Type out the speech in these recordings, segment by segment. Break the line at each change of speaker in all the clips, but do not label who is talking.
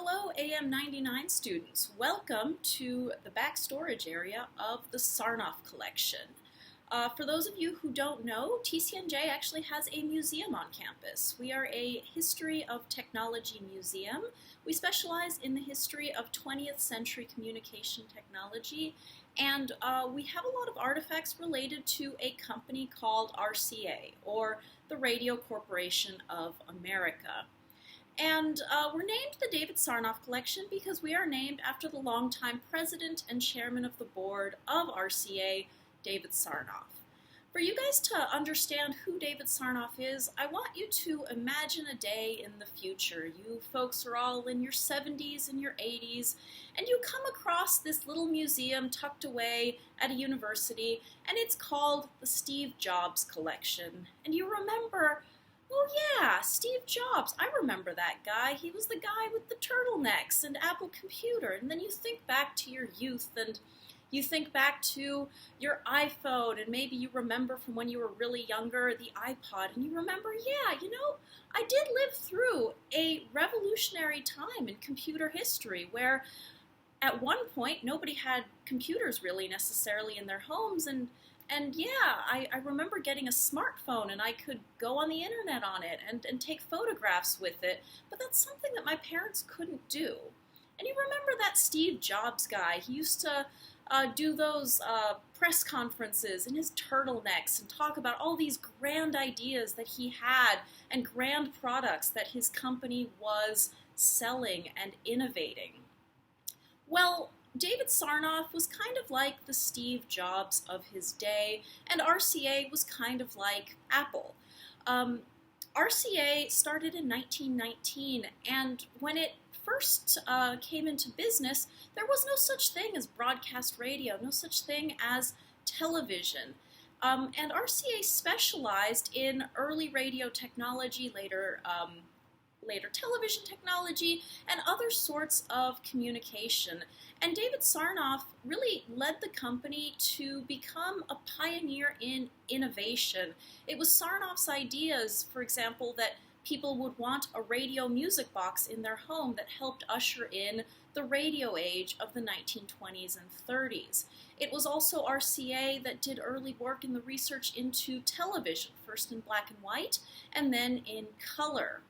Hello AM99 students. Welcome to the back storage area of the Sarnoff collection. For those of you who don't know, TCNJ actually has a museum on campus. We are a history of technology museum. We specialize in the history of 20th century communication technology, and we have a lot of artifacts related to a company called RCA, or the Radio Corporation of America. And we're named the David Sarnoff Collection because we are named after the longtime president and chairman of the board of RCA, David Sarnoff. For you guys to understand who David Sarnoff is, I want you to imagine a day in the future. You folks are all in your 70s and your 80s, and you come across this little museum tucked away at a university, and it's called the Steve Jobs Collection. And you remember, oh yeah, Steve Jobs, I remember that guy. He was the guy with the turtlenecks and Apple Computer. And then you think back to your youth and you think back to your iPhone, and maybe you remember from when you were really younger the iPod, and you remember, yeah, I did live through a revolutionary time in computer history where at one point nobody had computers really necessarily in their homes, and yeah, I remember getting a smartphone and I could go on the internet on it and take photographs with it, but that's something that my parents couldn't do. And you remember that Steve Jobs guy? He used to do those press conferences in his turtlenecks and talk about all these grand ideas that he had and grand products that his company was selling and innovating. Well, David Sarnoff was kind of like the Steve Jobs of his day, and RCA was kind of like Apple. RCA started in 1919, and when it first came into business, there was no such thing as broadcast radio, no such thing as television. And RCA specialized in early radio technology, later television technology, and other sorts of communication. And David Sarnoff really led the company to become a pioneer in innovation. It was Sarnoff's ideas, for example, that people would want a radio music box in their home that helped usher in the radio age of the 1920s and 30s. It was also RCA that did early work in the research into television, first in black and white, and then in color.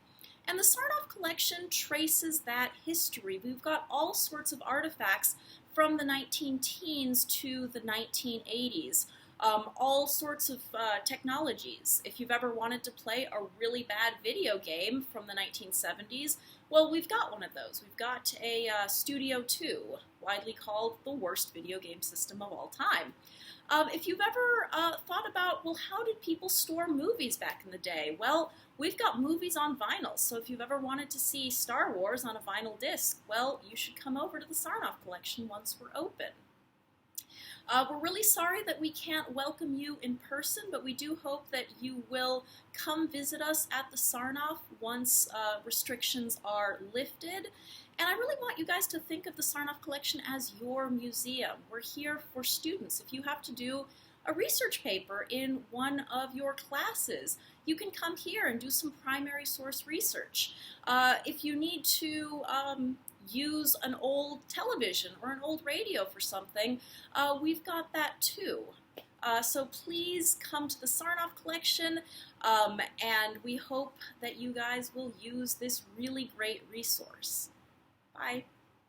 And the Sarnoff collection traces that history. We've got all sorts of artifacts from the 19-teens to the 1980s. All sorts of technologies. If you've ever wanted to play a really bad video game from the 1970s, well, we've got one of those. We've got a Studio 2, widely called the worst video game system of all time. If you've ever thought about, well, how did people store movies back in the day? Well, we've got movies on vinyl, so if you've ever wanted to see Star Wars on a vinyl disc, well, you should come over to the Sarnoff collection once we're open. We're really sorry that we can't welcome you in person, but we do hope that you will come visit us at the Sarnoff once restrictions are lifted. And I really want you guys to think of the Sarnoff collection as your museum. We're here for students. If you have to do a research paper in one of your classes, you can come here and do some primary source research. If you need to use an old television or an old radio for something, we've got that too. So please come to the Sarnoff collection, and we hope that you guys will use this really great resource. Bye.